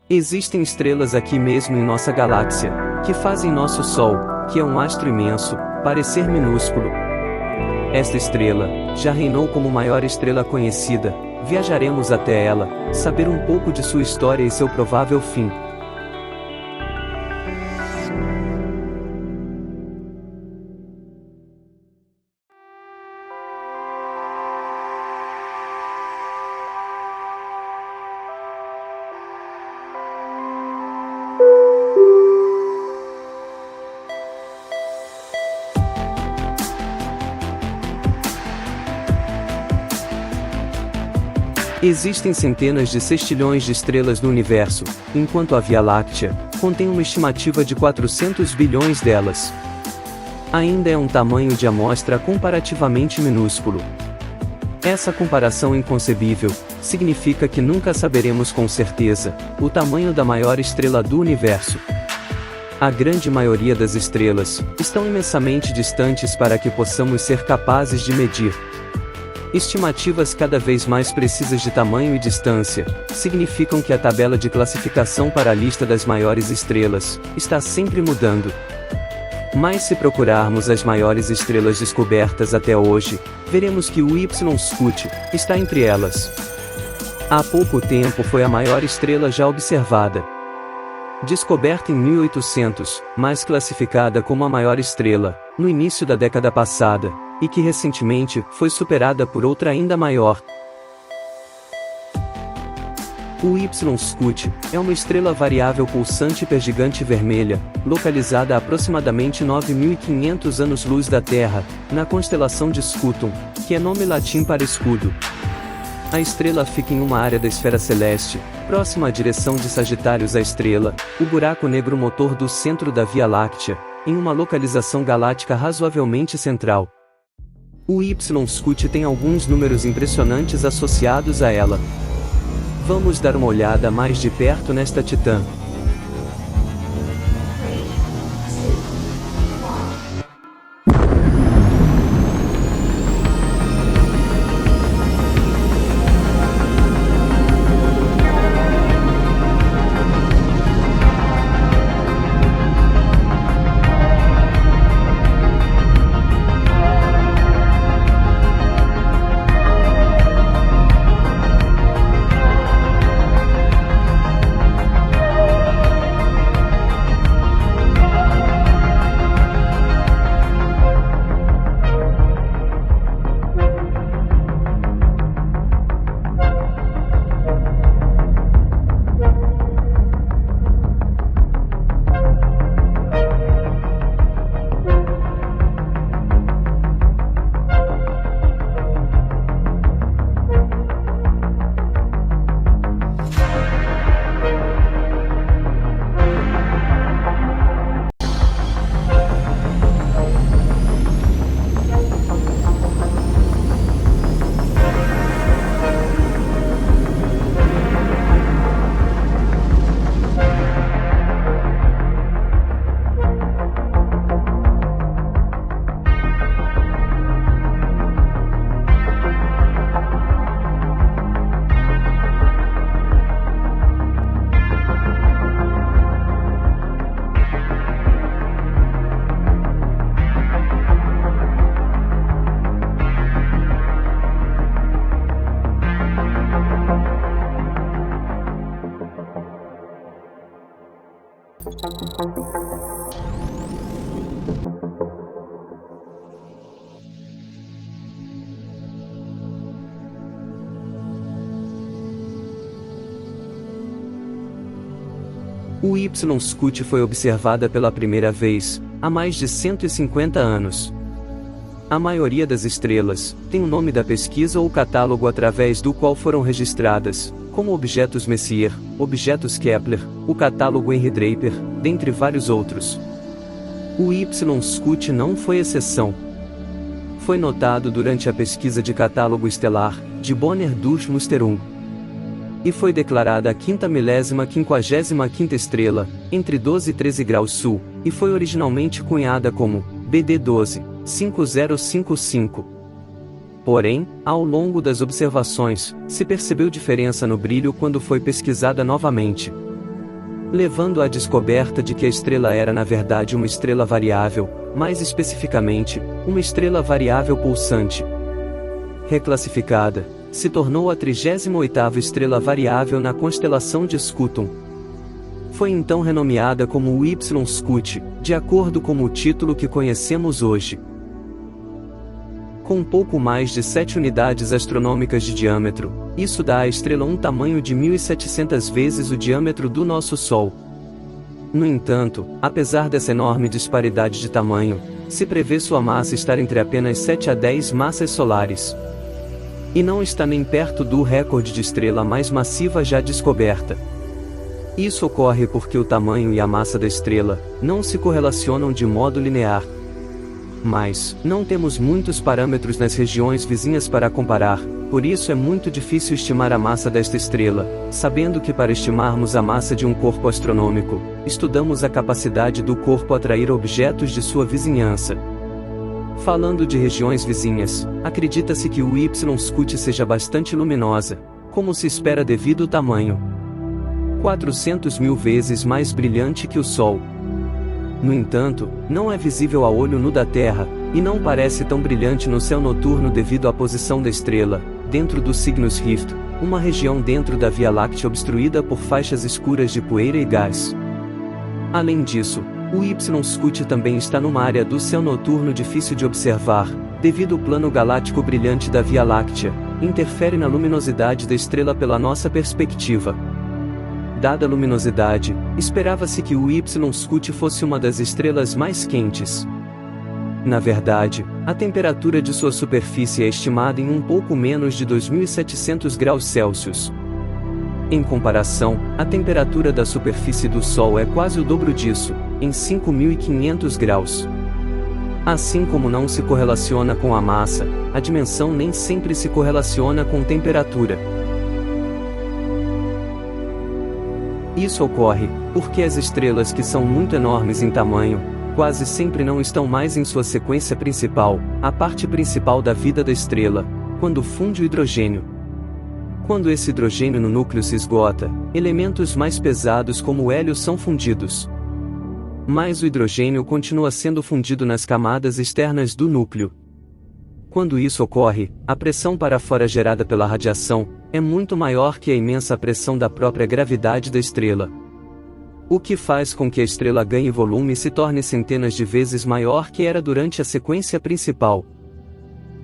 Existem estrelas aqui mesmo em nossa galáxia, que fazem nosso Sol, que é um astro imenso, parecer minúsculo. Esta estrela já reinou como maior estrela conhecida. Viajaremos até ela, saber um pouco de sua história e seu provável fim. Existem centenas de sextilhões de estrelas no universo, enquanto a Via Láctea contém uma estimativa de 400 bilhões delas. Ainda é um tamanho de amostra comparativamente minúsculo. Essa comparação inconcebível significa que nunca saberemos com certeza o tamanho da maior estrela do universo. A grande maioria das estrelas estão imensamente distantes para que possamos ser capazes de medir. Estimativas cada vez mais precisas de tamanho e distância significam que a tabela de classificação para a lista das maiores estrelas está sempre mudando. Mas se procurarmos as maiores estrelas descobertas até hoje, veremos que o Y-Scuti está entre elas. Há pouco tempo foi a maior estrela já observada. Descoberta em 1800, mas classificada como a maior estrela no início da década passada, e que recentemente foi superada por outra ainda maior. O Y-Scuti é uma estrela variável pulsante hipergigante vermelha, localizada a aproximadamente 9.500 anos-luz da Terra, na constelação de Scutum, que é nome latim para escudo. A estrela fica em uma área da esfera celeste, próxima à direção de Sagitários à estrela, o buraco negro motor do centro da Via Láctea, em uma localização galáctica razoavelmente central. O Y-Scuti tem alguns números impressionantes associados a ela. Vamos dar uma olhada mais de perto nesta titã. O Y-Scuti foi observada pela primeira vez há mais de 150 anos. A maioria das estrelas tem o nome da pesquisa ou catálogo através do qual foram registradas, como objetos Messier, objetos Kepler, o catálogo Henry Draper, dentre vários outros. O Y-Scuti não foi exceção. Foi notado durante a pesquisa de catálogo estelar de Bonner-Durch-Muster 1. E foi declarada a 5.055ª estrela, entre 12 e 13 graus sul, e foi originalmente cunhada como BD12 5055. Porém, ao longo das observações, se percebeu diferença no brilho quando foi pesquisada novamente. levando à descoberta de que a estrela era na verdade uma estrela variável, mais especificamente, uma estrela variável pulsante. Reclassificada, se tornou a 38ª estrela variável na constelação de Scutum. Foi então renomeada como o Y Scuti, de acordo com o título que conhecemos hoje. Com um pouco mais de 7 unidades astronômicas de diâmetro, isso dá à estrela um tamanho de 1.700 vezes o diâmetro do nosso Sol. No entanto, apesar dessa enorme disparidade de tamanho, se prevê sua massa estar entre apenas 7 a 10 massas solares. E não está nem perto do recorde de estrela mais massiva já descoberta. Isso ocorre porque o tamanho e a massa da estrela não se correlacionam de modo linear. Mas, não temos muitos parâmetros nas regiões vizinhas para comparar, por isso é muito difícil estimar a massa desta estrela, sabendo que para estimarmos a massa de um corpo astronômico, estudamos a capacidade do corpo atrair objetos de sua vizinhança. Falando de regiões vizinhas, acredita-se que o Y Scuti seja bastante luminosa, como se espera devido ao tamanho. 400.000 vezes mais brilhante que o Sol. No entanto, não é visível a olho nu da Terra, e não parece tão brilhante no céu noturno devido à posição da estrela, dentro do Cygnus Rift, uma região dentro da Via Láctea obstruída por faixas escuras de poeira e gás. Além disso, o Y Scuti também está numa área do céu noturno difícil de observar, devido ao plano galáctico brilhante da Via Láctea, interfere na luminosidade da estrela pela nossa perspectiva. Dada a luminosidade, esperava-se que o Y Scuti fosse uma das estrelas mais quentes. Na verdade, a temperatura de sua superfície é estimada em um pouco menos de 2.700 graus Celsius. Em comparação, a temperatura da superfície do Sol é quase o dobro disso, em 5.500 graus. Assim como não se correlaciona com a massa, a dimensão nem sempre se correlaciona com temperatura. Isso ocorre porque as estrelas que são muito enormes em tamanho, quase sempre não estão mais em sua sequência principal, a parte principal da vida da estrela, quando funde o hidrogênio. Quando esse hidrogênio no núcleo se esgota, elementos mais pesados como o hélio são fundidos. Mas o hidrogênio continua sendo fundido nas camadas externas do núcleo. Quando isso ocorre, a pressão para fora gerada pela radiação é muito maior que a imensa pressão da própria gravidade da estrela. O que faz com que a estrela ganhe volume e se torne centenas de vezes maior que era durante a sequência principal.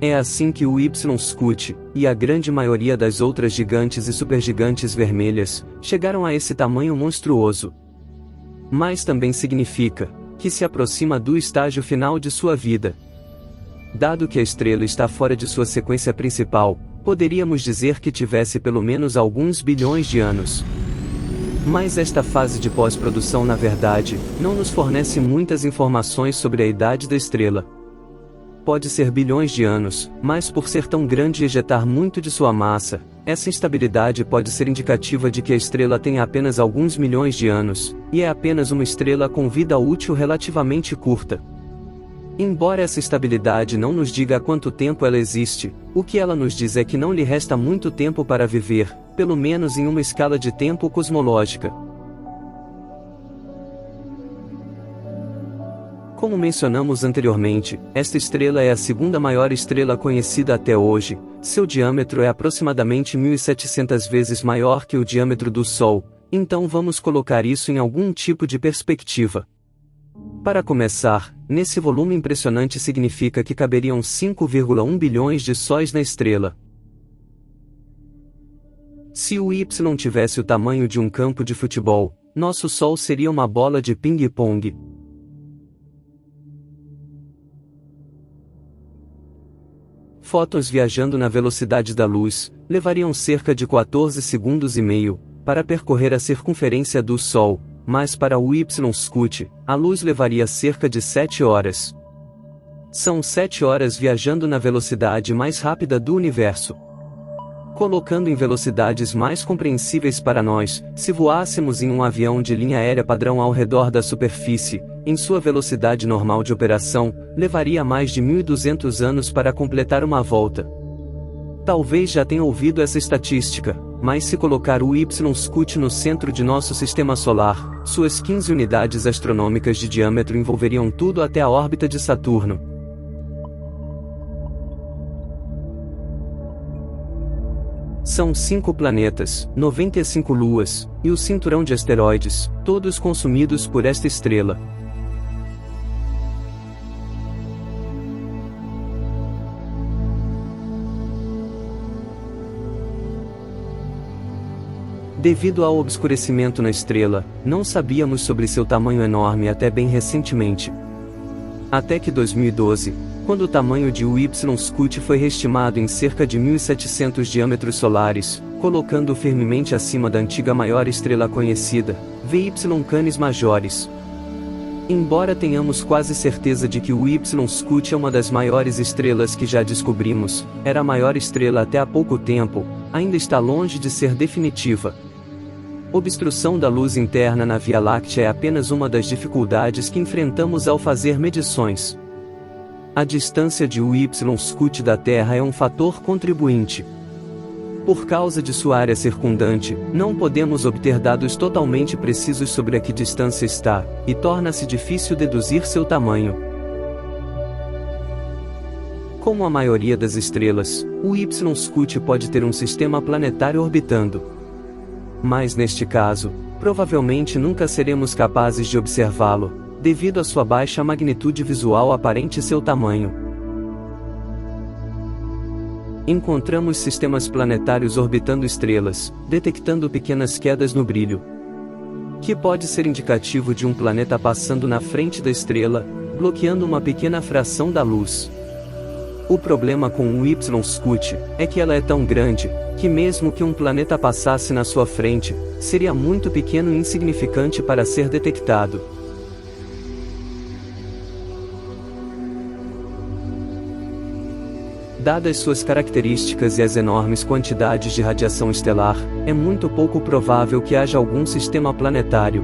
É assim que o Y Scuti, e a grande maioria das outras gigantes e supergigantes vermelhas, chegaram a esse tamanho monstruoso. Mas também significa que se aproxima do estágio final de sua vida. Dado que a estrela está fora de sua sequência principal, poderíamos dizer que tivesse pelo menos alguns bilhões de anos. Mas esta fase de pós-produção na verdade, não nos fornece muitas informações sobre a idade da estrela. Pode ser bilhões de anos, mas por ser tão grande e ejetar muito de sua massa, essa instabilidade pode ser indicativa de que a estrela tenha apenas alguns milhões de anos, e é apenas uma estrela com vida útil relativamente curta. Embora essa estabilidade não nos diga há quanto tempo ela existe, o que ela nos diz é que não lhe resta muito tempo para viver, pelo menos em uma escala de tempo cosmológica. Como mencionamos anteriormente, esta estrela é a segunda maior estrela conhecida até hoje, seu diâmetro é aproximadamente 1.700 vezes maior que o diâmetro do Sol, então vamos colocar isso em algum tipo de perspectiva. Para começar, nesse volume impressionante significa que caberiam 5,1 bilhões de sóis na estrela. Se o Y tivesse o tamanho de um campo de futebol, nosso Sol seria uma bola de ping-pong. Fótons viajando na velocidade da luz, levariam cerca de 14 segundos e meio, para percorrer a circunferência do Sol, mas para o Y Scuti, a luz levaria cerca de 7 horas. São 7 horas viajando na velocidade mais rápida do universo. Colocando em velocidades mais compreensíveis para nós, se voássemos em um avião de linha aérea padrão ao redor da superfície, em sua velocidade normal de operação, levaria mais de 1.200 anos para completar uma volta. Talvez já tenha ouvido essa estatística. mas se colocar o Y-Scuti no centro de nosso sistema solar, suas 15 unidades astronômicas de diâmetro envolveriam tudo até a órbita de Saturno. São 5 planetas, 95 luas, e o cinturão de asteroides, todos consumidos por esta estrela. Devido ao obscurecimento na estrela, não sabíamos sobre seu tamanho enorme até bem recentemente. Até que 2012, quando o tamanho de Y-Scuti foi estimado em cerca de 1.700 diâmetros solares, colocando-o firmemente acima da antiga maior estrela conhecida, VY Canis Majoris. Embora tenhamos quase certeza de que o Y-Scuti é uma das maiores estrelas que já descobrimos, era a maior estrela até há pouco tempo, ainda está longe de ser definitiva. Obstrução da luz interna na Via Láctea é apenas uma das dificuldades que enfrentamos ao fazer medições. A distância de Y-Scuti da Terra é um fator contribuinte. Por causa de sua área circundante, não podemos obter dados totalmente precisos sobre a que distância está, e torna-se difícil deduzir seu tamanho. Como a maioria das estrelas, o Y-Scuti pode ter um sistema planetário orbitando. Mas neste caso, provavelmente nunca seremos capazes de observá-lo, devido à sua baixa magnitude visual aparente e seu tamanho. Encontramos sistemas planetários orbitando estrelas, detectando pequenas quedas no brilho, que pode ser indicativo de um planeta passando na frente da estrela, bloqueando uma pequena fração da luz. O problema com o Y-Scuti é que ela é tão grande, que mesmo que um planeta passasse na sua frente, seria muito pequeno e insignificante para ser detectado. Dadas suas características e as enormes quantidades de radiação estelar, é muito pouco provável que haja algum sistema planetário.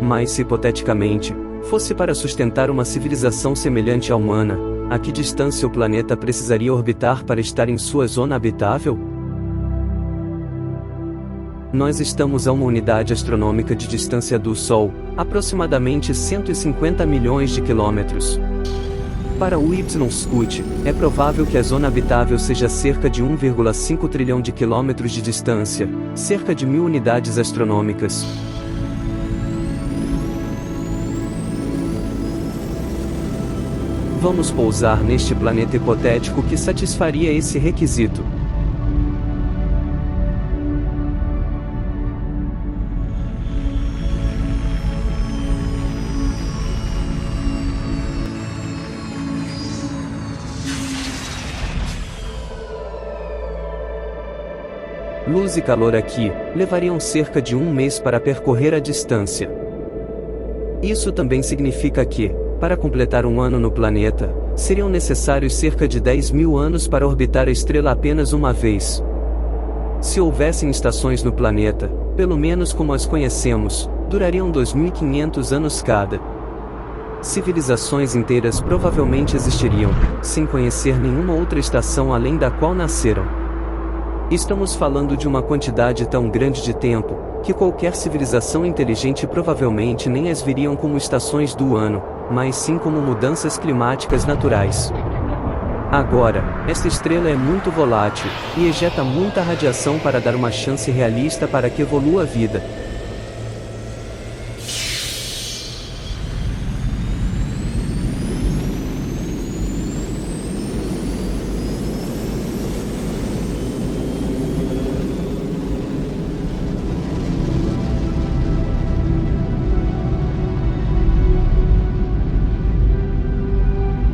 Mas se hipoteticamente, fosse para sustentar uma civilização semelhante à humana, a que distância o planeta precisaria orbitar para estar em sua zona habitável? Nós estamos a uma unidade astronômica de distância do Sol, aproximadamente 150 milhões de quilômetros. Para o Y-Scuti, é provável que a zona habitável seja cerca de 1,5 trilhão de quilômetros de distância, cerca de 1.000 unidades astronômicas. Vamos pousar neste planeta hipotético que satisfaria esse requisito. Luz e calor aqui levariam cerca de um mês para percorrer a distância. Isso também significa que, para completar um ano no planeta, seriam necessários cerca de 10.000 anos para orbitar a estrela apenas uma vez. Se houvessem estações no planeta, pelo menos como as conhecemos, durariam 2.500 anos cada. Civilizações inteiras provavelmente existiriam, sem conhecer nenhuma outra estação além da qual nasceram. Estamos falando de uma quantidade tão grande de tempo, que qualquer civilização inteligente provavelmente nem as viriam como estações do ano, mas sim como mudanças climáticas naturais. Agora, esta estrela é muito volátil, e ejeta muita radiação para dar uma chance realista para que evolua a vida.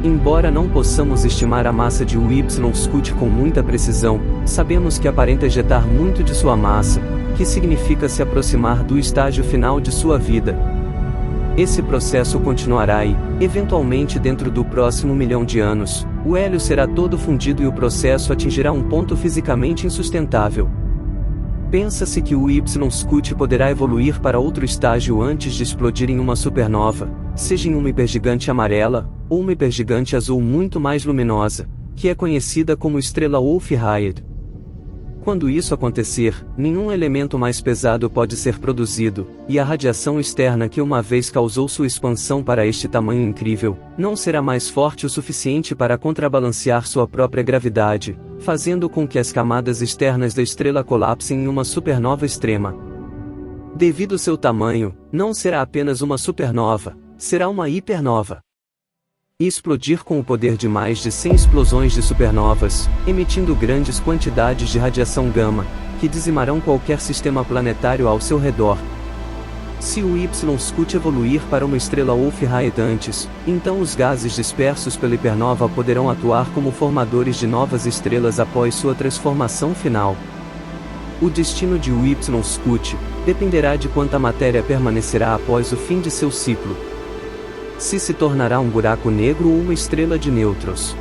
Embora não possamos estimar a massa de Y-Scuti com muita precisão, sabemos que aparenta ejetar muito de sua massa, que significa se aproximar do estágio final de sua vida. Esse processo continuará e, eventualmente dentro do próximo 1 milhão de anos, o hélio será todo fundido e o processo atingirá um ponto fisicamente insustentável. Pensa-se que o Y-Scuti poderá evoluir para outro estágio antes de explodir em uma supernova, seja em uma hipergigante amarela, ou uma hipergigante azul muito mais luminosa, que é conhecida como estrela Wolf-Rayet. Quando isso acontecer, nenhum elemento mais pesado pode ser produzido, e a radiação externa que uma vez causou sua expansão para este tamanho incrível, não será mais forte o suficiente para contrabalancear sua própria gravidade, fazendo com que as camadas externas da estrela colapsem em uma supernova extrema. Devido ao seu tamanho, não será apenas uma supernova, será uma hipernova. E explodir com o poder de mais de 100 explosões de supernovas, emitindo grandes quantidades de radiação gama, que dizimarão qualquer sistema planetário ao seu redor. Se o Y-Scut evoluir para uma estrela Wolf-Rayet antes, então os gases dispersos pela hipernova poderão atuar como formadores de novas estrelas após sua transformação final. O destino de Y-Scut dependerá de quanta matéria permanecerá após o fim de seu ciclo. Se tornará um buraco negro ou uma estrela de nêutrons.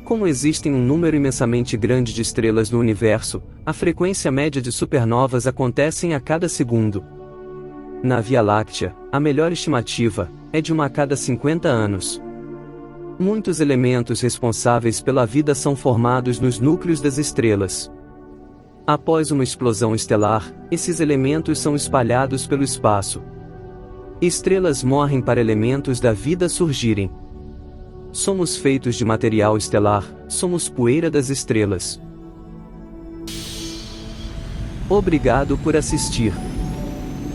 Como existem um número imensamente grande de estrelas no universo, a frequência média de supernovas acontecem a cada segundo. Na Via Láctea, a melhor estimativa é de uma a cada 50 anos. Muitos elementos responsáveis pela vida são formados nos núcleos das estrelas. Após uma explosão estelar, esses elementos são espalhados pelo espaço. Estrelas morrem para elementos da vida surgirem. Somos feitos de material estelar, somos poeira das estrelas. Obrigado por assistir.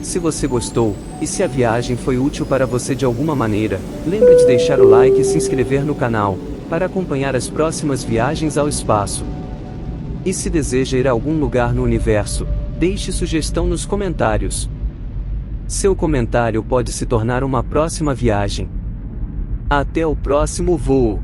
Se você gostou, e se a viagem foi útil para você de alguma maneira, lembre de deixar o like e se inscrever no canal, para acompanhar as próximas viagens ao espaço. E se deseja ir a algum lugar no universo, deixe sugestão nos comentários. Seu comentário pode se tornar uma próxima viagem. Até o próximo voo!